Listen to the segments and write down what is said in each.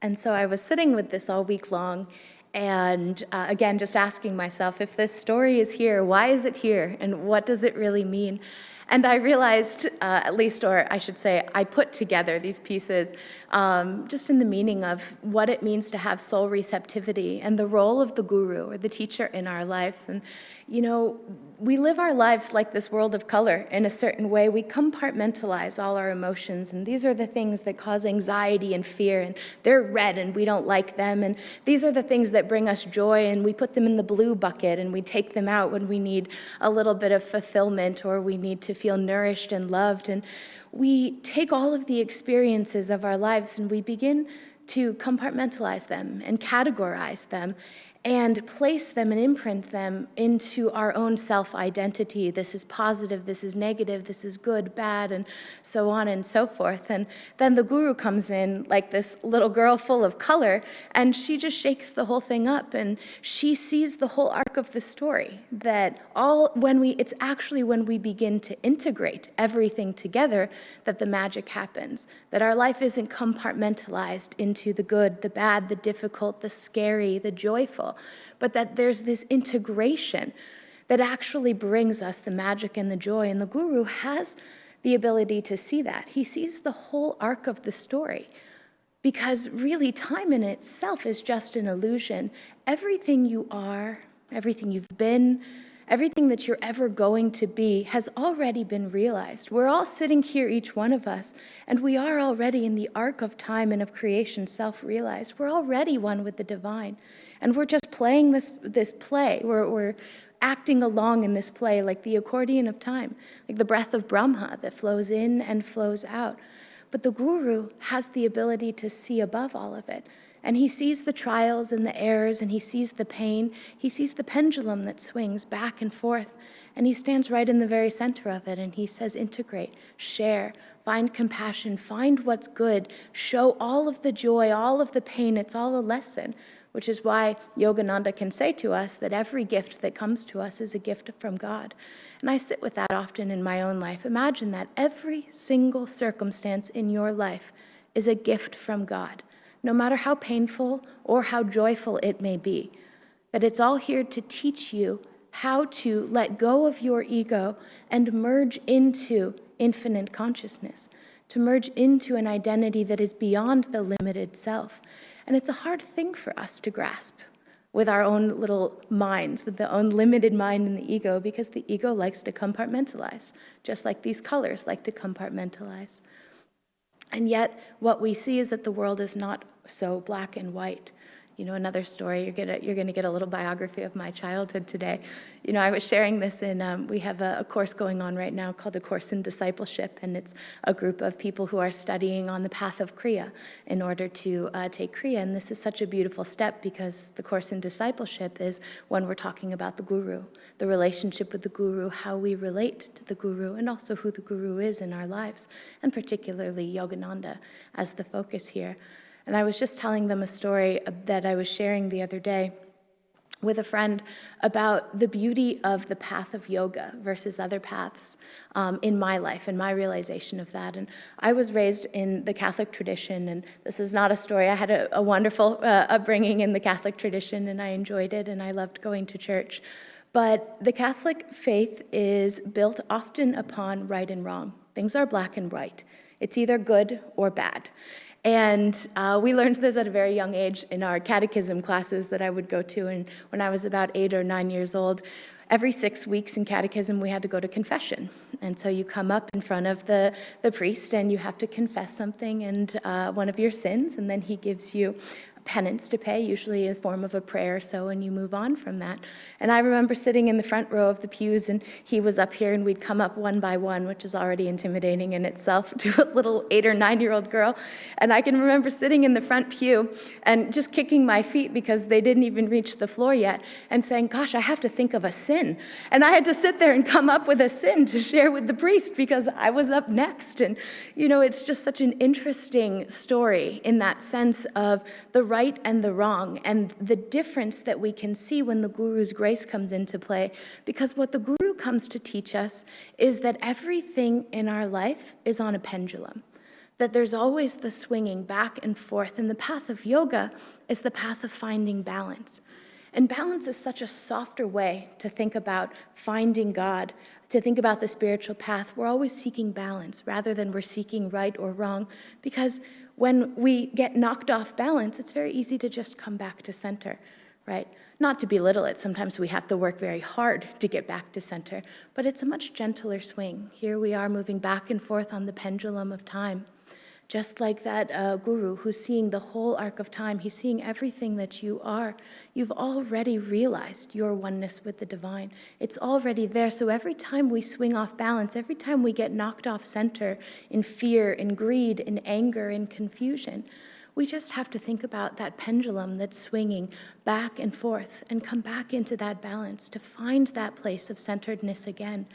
And so I was sitting with this all week long, and again, just asking myself, if this story is here, why is it here, and what does it really mean? And I realized, at least, or I should say, I put together these pieces just in the meaning of what it means to have soul receptivity and the role of the guru or the teacher in our lives. And, you know, we live our lives like this world of color in a certain way. We compartmentalize all our emotions, and these are the things that cause anxiety and fear, and they're red and we don't like them. And these are the things that bring us joy, and we put them in the blue bucket, and we take them out when we need a little bit of fulfillment or we need to feel nourished and loved. And we take all of the experiences of our lives and we begin to compartmentalize them and categorize them and place them and imprint them into our own self-identity. This is positive, this is negative, this is good, bad, and so on and so forth. And then the guru comes in like this little girl full of color, and she just shakes the whole thing up, and she sees the whole arc of the story, that it's actually when we begin to integrate everything together that the magic happens, that our life isn't compartmentalized into the good, the bad, the difficult, the scary, the joyful, but that there's this integration that actually brings us the magic and the joy. And the guru has the ability to see that. He sees the whole arc of the story, because really time in itself is just an illusion. Everything you are, everything you've been, everything that you're ever going to be has already been realized. We're all sitting here, each one of us, and we are already in the arc of time and of creation self-realized. We're already one with the divine. And we're just playing this play. We're acting along in this play like the accordion of time, like the breath of Brahma that flows in and flows out. But the guru has the ability to see above all of it. And he sees the trials and the errors, and he sees the pain. He sees the pendulum that swings back and forth, and he stands right in the very center of it, and he says, integrate, share, find compassion, find what's good, show all of the joy, all of the pain. It's all a lesson, which is why Yogananda can say to us that every gift that comes to us is a gift from God. And I sit with that often in my own life. Imagine that every single circumstance in your life is a gift from God, no matter how painful or how joyful it may be, that it's all here to teach you how to let go of your ego and merge into infinite consciousness, to merge into an identity that is beyond the limited self. And it's a hard thing for us to grasp with our own little minds, with the own limited mind and the ego, because the ego likes to compartmentalize, just like these colors like to compartmentalize. And yet, what we see is that the world is not so black and white. You know, another story, you're gonna get a little biography of my childhood today. You know, I was sharing this we have a course going on right now called A Course in Discipleship, and it's a group of people who are studying on the path of Kriya in order to take Kriya. And this is such a beautiful step, because the Course in Discipleship is when we're talking about the guru, the relationship with the guru, how we relate to the guru, and also who the guru is in our lives, and particularly Yogananda as the focus here. And I was just telling them a story that I was sharing the other day with a friend about the beauty of the path of yoga versus other paths in my life and my realization of that. And I was raised in the Catholic tradition, and this is not a story. I had a wonderful upbringing in the Catholic tradition, and I enjoyed it, and I loved going to church. But the Catholic faith is built often upon right and wrong. Things are black and white. It's either good or bad. And we learned this at a very young age in our catechism classes that I would go to. And when I was about 8 or 9 years old, every 6 weeks in catechism, we had to go to confession. And so you come up in front of the priest and you have to confess something and one of your sins, and then he gives you penance to pay, usually in the form of a prayer or so, and you move on from that. And I remember sitting in the front row of the pews, and he was up here, and we'd come up one by one, which is already intimidating in itself to a little 8 or 9-year-old girl. And I can remember sitting in the front pew and just kicking my feet because they didn't even reach the floor yet, and saying, gosh, I have to think of a sin. And I had to sit there and come up with a sin to share with the priest because I was up next. And, you know, it's just such an interesting story in that sense of the right and the wrong, and the difference that we can see when the guru's grace comes into play. Because what the guru comes to teach us is that everything in our life is on a pendulum. that there's always the swinging back and forth, and the path of yoga is the path of finding balance. And balance is such a softer way to think about finding God, to think about the spiritual path. We're always seeking balance rather than we're seeking right or wrong, because when we get knocked off balance, it's very easy to just come back to center, right? Not to belittle it, sometimes we have to work very hard to get back to center, but it's a much gentler swing. Here we are moving back and forth on the pendulum of time. Just like that guru who's seeing the whole arc of time, he's seeing everything that you are. You've already realized your oneness with the divine. It's already there. So every time we swing off balance, every time we get knocked off center in fear, in greed, in anger, in confusion, we just have to think about that pendulum that's swinging back and forth and come back into that balance to find that place of centeredness again.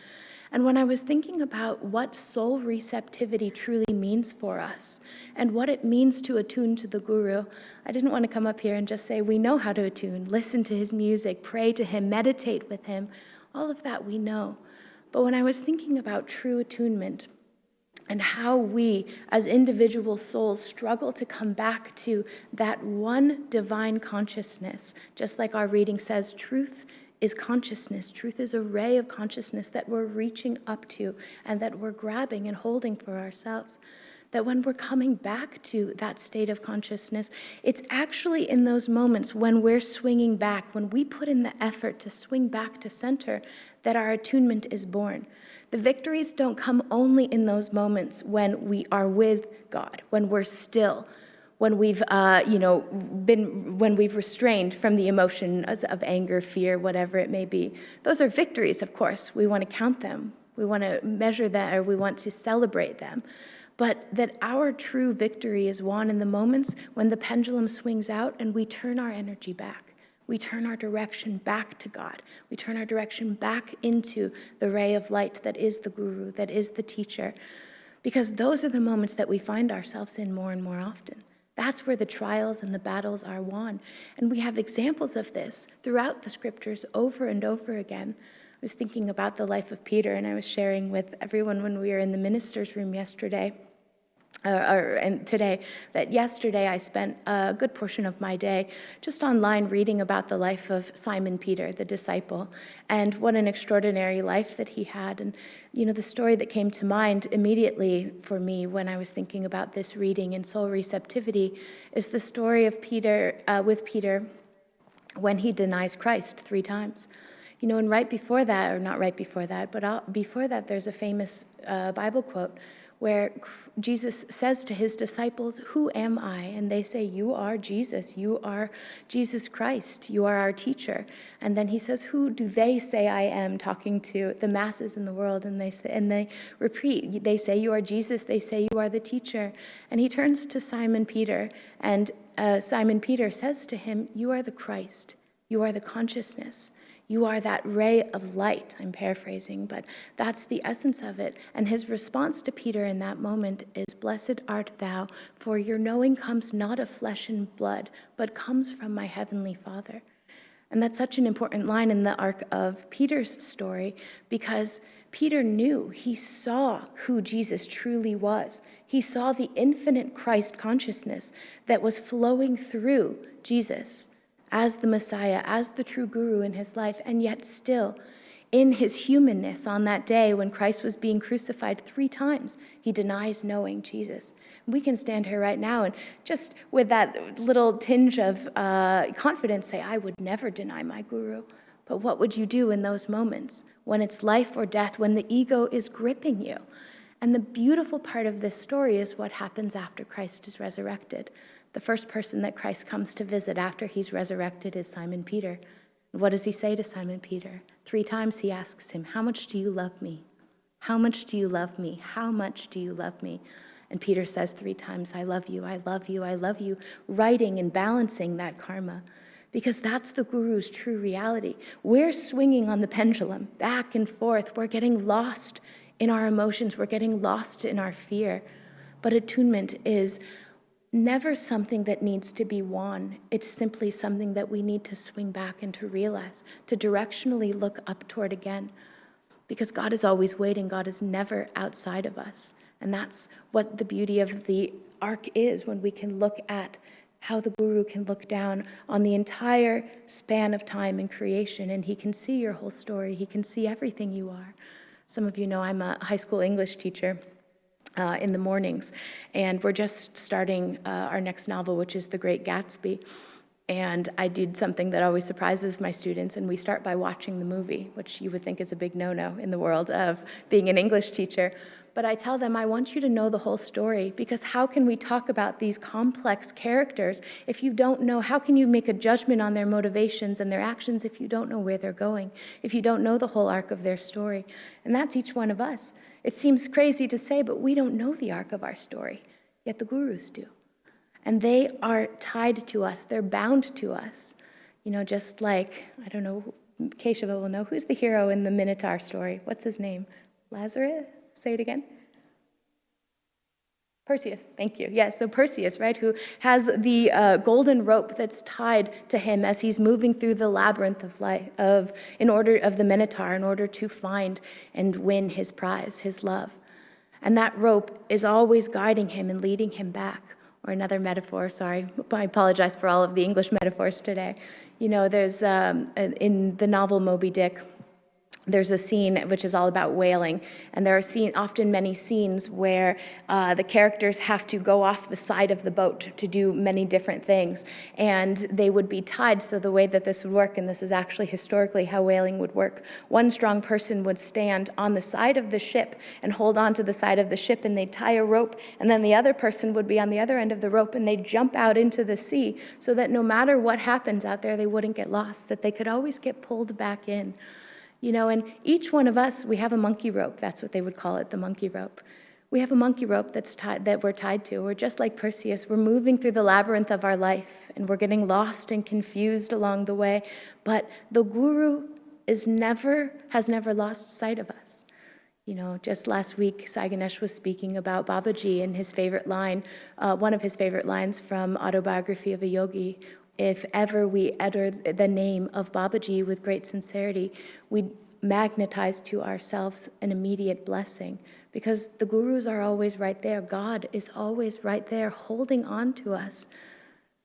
And when I was thinking about what soul receptivity truly means for us and what it means to attune to the guru, I didn't want to come up here and just say we know how to attune, listen to his music, pray to him, meditate with him. All of that we know. But when I was thinking about true attunement and how we as individual souls struggle to come back to that one divine consciousness, just like our reading says, truth is consciousness. Truth is a ray of consciousness that we're reaching up to and that we're grabbing and holding for ourselves. That when we're coming back to that state of consciousness, it's actually in those moments when we're swinging back, when we put in the effort to swing back to center, that our attunement is born. The victories don't come only in those moments when we are with God, when we're still, when we've, when we've restrained from the emotions of anger, fear, whatever it may be. Those are victories, of course. We want to count them. We want to measure that, or we want to celebrate them. But that our true victory is won in the moments when the pendulum swings out and we turn our energy back. We turn our direction back to God. We turn our direction back into the ray of light that is the guru, that is the teacher. Because those are the moments that we find ourselves in more and more often. That's where the trials and the battles are won. And we have examples of this throughout the scriptures over and over again. I was thinking about the life of Peter, and I was sharing with everyone when we were in the minister's room yesterday, and today, that yesterday I spent a good portion of my day just online reading about the life of Simon Peter, the disciple, and what an extraordinary life that he had. And, the story that came to mind immediately for me when I was thinking about this reading in soul receptivity is the story of Peter, with Peter, when he denies Christ 3 times. And right before that, or not right before that, but before that, there's a famous Bible quote where Jesus says to his disciples, "Who am I?" And they say, "You are Jesus. You are Jesus Christ. You are our teacher." And then he says, "Who do they say I am?" Talking to the masses in the world. And they repeat, they say, "You are Jesus." They say, "You are the teacher." And he turns to Simon Peter, and Simon Peter says to him, "You are the Christ. You are the consciousness. You are that ray of light." I'm paraphrasing, but that's the essence of it. And his response to Peter in that moment is, "Blessed art thou, for your knowing comes not of flesh and blood, but comes from my heavenly Father." And that's such an important line in the arc of Peter's story, because Peter knew, he saw who Jesus truly was. He saw the infinite Christ consciousness that was flowing through Jesus as the Messiah, as the true guru in his life, and yet still, in his humanness on that day when Christ was being crucified 3 times, he denies knowing Jesus. We can stand here right now and just with that little tinge of confidence say, "I would never deny my guru." But what would you do in those moments when it's life or death, when the ego is gripping you? And the beautiful part of this story is what happens after Christ is resurrected. The first person that Christ comes to visit after he's resurrected is Simon Peter. What does he say to Simon Peter? 3 times he asks him, "How much do you love me? How much do you love me? How much do you love me?" And Peter says 3 times, "I love you, I love you, I love you," writing and balancing that karma. Because that's the guru's true reality. We're swinging on the pendulum back and forth. We're getting lost in our emotions. We're getting lost in our fear. But attunement is never something that needs to be won. It's simply something that we need to swing back and to realize, to directionally look up toward again. Because God is always waiting. God is never outside of us. And that's what the beauty of the arc is, when we can look at how the guru can look down on the entire span of time and creation, and he can see your whole story. He can see everything you are. Some of you know I'm a high school English teacher in the mornings, and we're just starting our next novel, which is The Great Gatsby. And I did something that always surprises my students, and we start by watching the movie, which you would think is a big no-no in the world of being an English teacher. But I tell them, I want you to know the whole story, because how can we talk about these complex characters if you don't know? How can you make a judgment on their motivations and their actions if you don't know where they're going, if you don't know the whole arc of their story? And that's each one of us. It seems crazy to say, but we don't know the arc of our story, yet the gurus do. And they are tied to us. They're bound to us. You know, just like, I don't know, Keshava will know. Who's the hero in the Minotaur story? What's his name? Lazarus? Say it again. Perseus, thank you. Yes, so Perseus, right, who has the golden rope that's tied to him as he's moving through the labyrinth of life, of the Minotaur, in order to find and win his prize, his love. And that rope is always guiding him and leading him back. Or another metaphor, sorry, I apologize for all of the English metaphors today. You know, there's, in the novel Moby Dick, there's a scene which is all about whaling, and there are often many scenes where the characters have to go off the side of the boat to do many different things, and they would be tied. So the way that this would work, and this is actually historically how whaling would work, one strong person would stand on the side of the ship and hold on to the side of the ship, and they'd tie a rope, and then the other person would be on the other end of the rope, and they'd jump out into the sea so that no matter what happens out there, they wouldn't get lost, that they could always get pulled back in. You know, and each one of us, we have a monkey rope. That's what they would call it, the monkey rope. We have a monkey rope that we're tied to. We're just like Perseus. We're moving through the labyrinth of our life, and we're getting lost and confused along the way. But the guru has never lost sight of us. You know, just last week, Sai Ganesh was speaking about Babaji and his favorite line, one of his favorite lines from Autobiography of a Yogi. If ever we utter the name of Babaji with great sincerity, we magnetize to ourselves an immediate blessing, because the gurus are always right there. God is always right there holding on to us.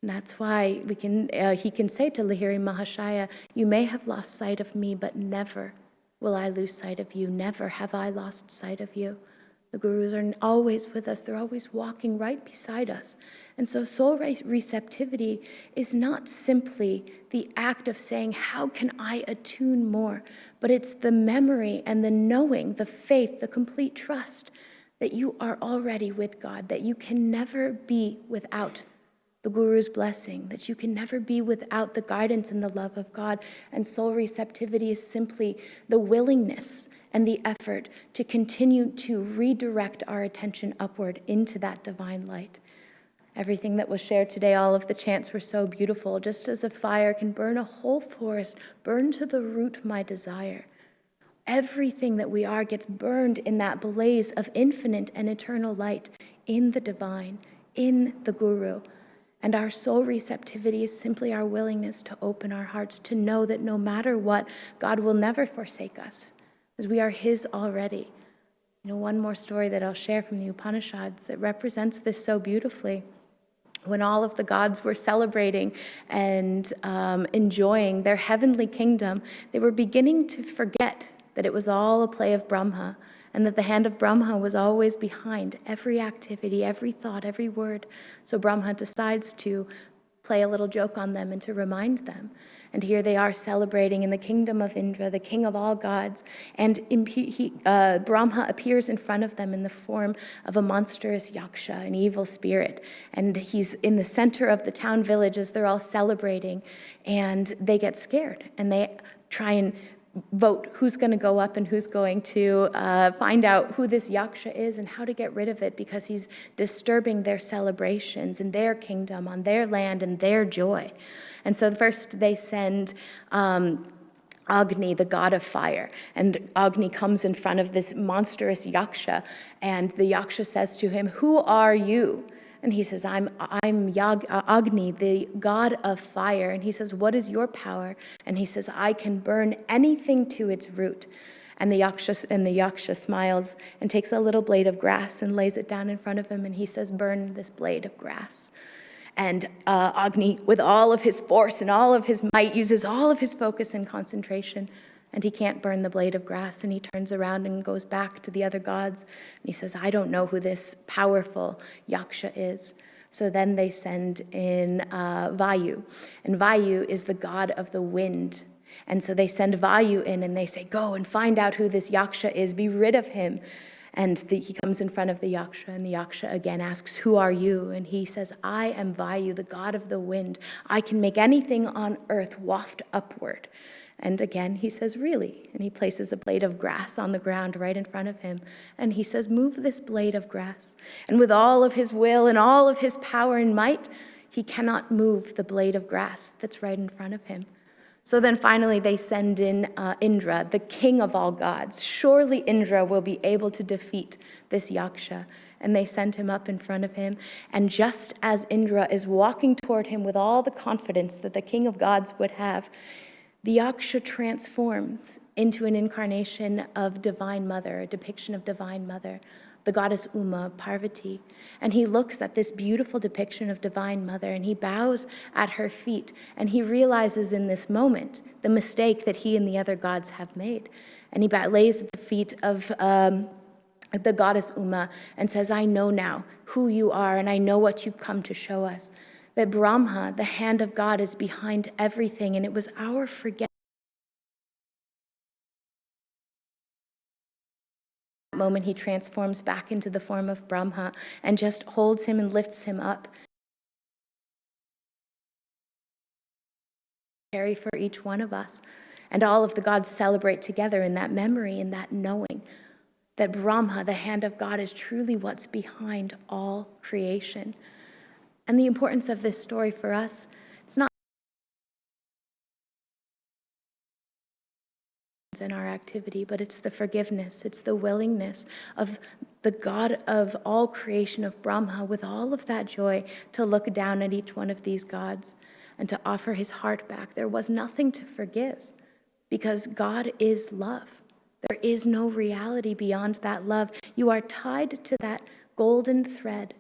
And that's why he can say to Lahiri Mahashaya, you may have lost sight of me, but never will I lose sight of you. Never have I lost sight of you. The gurus are always with us. They're always walking right beside us. And so soul receptivity is not simply the act of saying, how can I attune more? But it's the memory and the knowing, the faith, the complete trust that you are already with God, that you can never be without the guru's blessing, that you can never be without the guidance and the love of God. And soul receptivity is simply the willingness and the effort to continue to redirect our attention upward into that divine light. Everything that was shared today, all of the chants were so beautiful. Just as a fire can burn a whole forest, burn to the root my desire. Everything that we are gets burned in that blaze of infinite and eternal light, in the divine, in the guru. And our soul receptivity is simply our willingness to open our hearts, to know that no matter what, God will never forsake us, because we are his already. You know, one more story that I'll share from the Upanishads that represents this so beautifully. When all of the gods were celebrating and enjoying their heavenly kingdom, they were beginning to forget that it was all a play of Brahma, and that the hand of Brahma was always behind every activity, every thought, every word. So Brahma decides to play a little joke on them and to remind them. And here they are celebrating in the kingdom of Indra, the king of all gods. And Brahma appears in front of them in the form of a monstrous yaksha, an evil spirit. And he's in the center of the town village as they're all celebrating. And they get scared, and they try and vote who's going to go up and who's going to find out who this yaksha is and how to get rid of it, because he's disturbing their celebrations in their kingdom, on their land, and their joy. And so first they send Agni, the god of fire, and Agni comes in front of this monstrous yaksha, and the yaksha says to him, "Who are you?" And he says, I'm Agni, the god of fire. And he says, "What is your power?" And he says, "I can burn anything to its root." And the yaksha smiles and takes a little blade of grass and lays it down in front of him, and he says, "Burn this blade of grass." And Agni, with all of his force and all of his might, uses all of his focus and concentration, and he can't burn the blade of grass, and he turns around and goes back to the other gods, and he says, "I don't know who this powerful yaksha is." So then they send in Vayu, and Vayu is the god of the wind. And so they send Vayu in, and they say, "Go and find out who this yaksha is, be rid of him." And he comes in front of the yaksha, and the yaksha again asks, "Who are you?" And he says, "I am Vayu, the god of the wind. I can make anything on earth waft upward." And again, he says, "Really?" And he places a blade of grass on the ground right in front of him. And he says, "Move this blade of grass." And with all of his will and all of his power and might, he cannot move the blade of grass that's right in front of him. So then finally they send in Indra, the king of all gods. Surely Indra will be able to defeat this yaksha. And they send him up in front of him. And just as Indra is walking toward him with all the confidence that the king of gods would have, the yaksha transforms into an incarnation of Divine Mother, a depiction of Divine Mother, the goddess Uma, Parvati. And he looks at this beautiful depiction of Divine Mother, and he bows at her feet, and he realizes in this moment the mistake that he and the other gods have made. And he lays at the feet of the goddess Uma and says, "I know now who you are, and I know what you've come to show us, that Brahma, the hand of God, is behind everything, and it was our forgetting." Moment he transforms back into the form of Brahma and just holds him and lifts him up. Carry for each one of us. And all of the gods celebrate together in that memory, in that knowing that Brahma, the hand of God, is truly what's behind all creation. And the importance of this story for us, it's not in our activity, but it's the forgiveness, it's the willingness of the God of all creation, of Brahma, with all of that joy, to look down at each one of these gods and to offer his heart back. There was nothing to forgive because God is love. There is no reality beyond that love. You are tied to that golden thread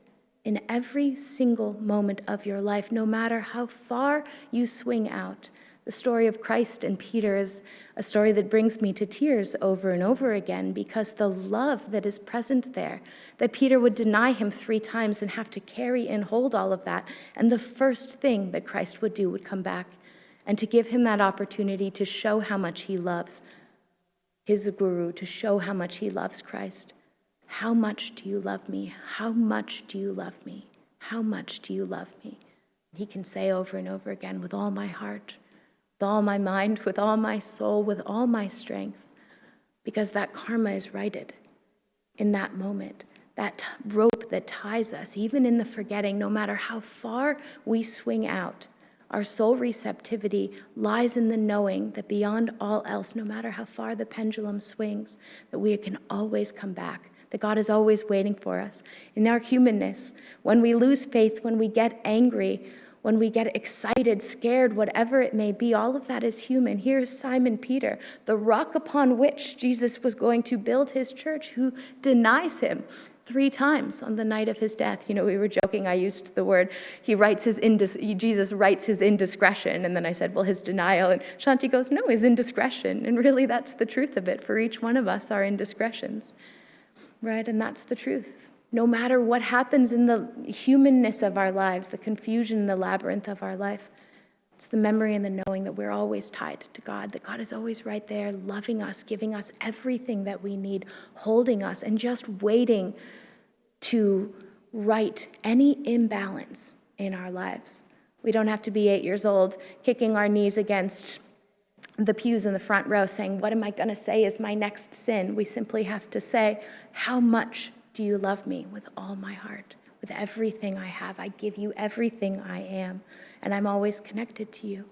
in every single moment of your life, no matter how far you swing out. The story of Christ and Peter is a story that brings me to tears over and over again, because the love that is present there, that Peter would deny him 3 times and have to carry and hold all of that, and the first thing that Christ would do would come back and to give him that opportunity to show how much he loves his guru, to show how much he loves Christ. How much do you love me? How much do you love me? How much do you love me? He can say over and over again, with all my heart, with all my mind, with all my soul, with all my strength, because that karma is righted in that moment. That rope that ties us, even in the forgetting, no matter how far we swing out, our soul receptivity lies in the knowing that beyond all else, no matter how far the pendulum swings, that we can always come back, that God is always waiting for us. In our humanness, when we lose faith, when we get angry, when we get excited, scared, whatever it may be, all of that is human. Here is Simon Peter, the rock upon which Jesus was going to build his church, who denies him 3 times on the night of his death. You know, we were joking, I used the word, Jesus writes his indiscretion, and then I said, well, his denial, and Shanti goes, no, his indiscretion, and really that's the truth of it. For each one of us, our indiscretions, right? And that's the truth. No matter what happens in the humanness of our lives, the confusion, the labyrinth of our life, it's the memory and the knowing that we're always tied to God, that God is always right there, loving us, giving us everything that we need, holding us, and just waiting to right any imbalance in our lives. We don't have to be 8 years old, kicking our knees against the pews in the front row, saying, what am I going to say is my next sin? We simply have to say, how much do you love me? With all my heart, with everything I have. I give you everything I am, and I'm always connected to you.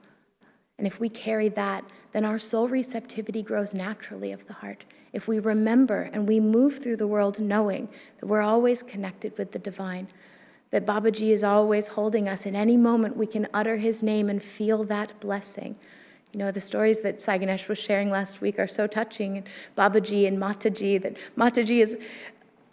And if we carry that, then our soul receptivity grows naturally of the heart. If we remember and we move through the world knowing that we're always connected with the divine, that Babaji is always holding us. In any moment we can utter his name and feel that blessing. You know, the stories that Sai Ganesh was sharing last week are so touching. And Babaji and Mataji, that Mataji is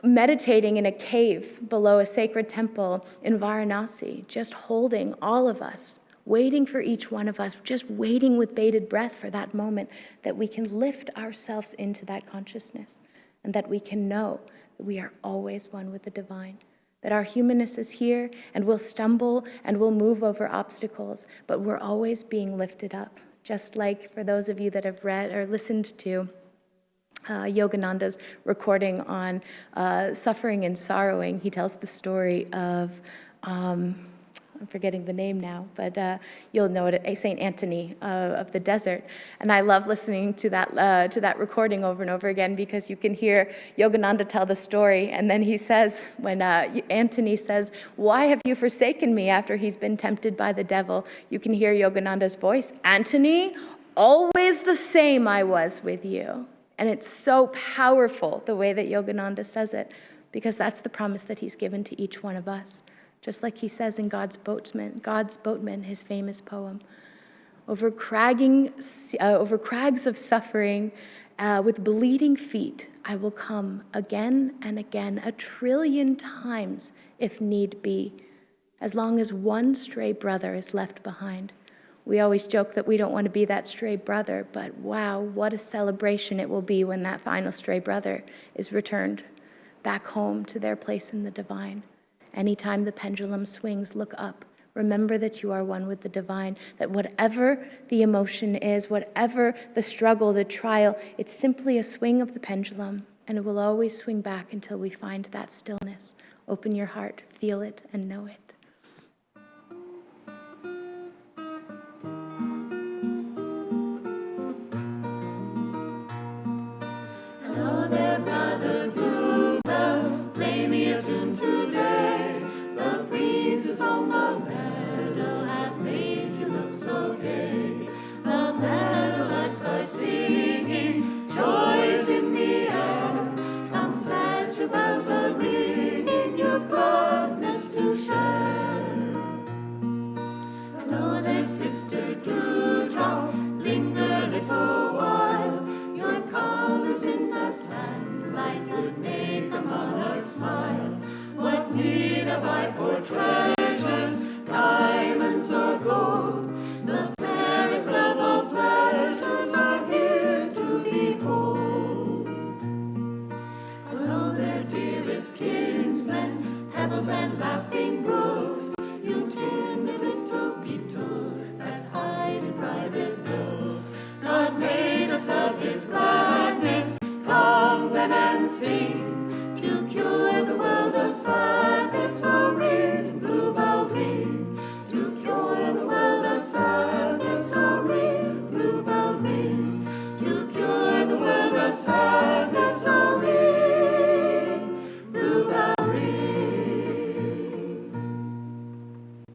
meditating in a cave below a sacred temple in Varanasi, just holding all of us, waiting for each one of us, just waiting with bated breath for that moment that we can lift ourselves into that consciousness and that we can know that we are always one with the divine, that our humanness is here and we'll stumble and we'll move over obstacles, but we're always being lifted up. Just like for those of you that have read or listened to Yogananda's recording on suffering and sorrowing, he tells the story of, I'm forgetting the name now, but you'll know it, St. Anthony of the desert. And I love listening to that recording over and over again, because you can hear Yogananda tell the story. And then he says, when Anthony says, "Why have you forsaken me?" after he's been tempted by the devil, you can hear Yogananda's voice, "Anthony, always the same I was with you." And it's so powerful the way that Yogananda says it, because that's the promise that he's given to each one of us. Just like he says in God's Boatman, his famous poem, over crags of suffering, with bleeding feet, I will come again and again, 1,000,000,000,000 times if need be, as long as one stray brother is left behind. We always joke that we don't want to be that stray brother, but wow, what a celebration it will be when that final stray brother is returned back home to their place in the divine. Anytime the pendulum swings, look up. Remember that you are one with the divine, that whatever the emotion is, whatever the struggle, the trial, it's simply a swing of the pendulum, and it will always swing back until we find that stillness. Open your heart, feel it, and know it.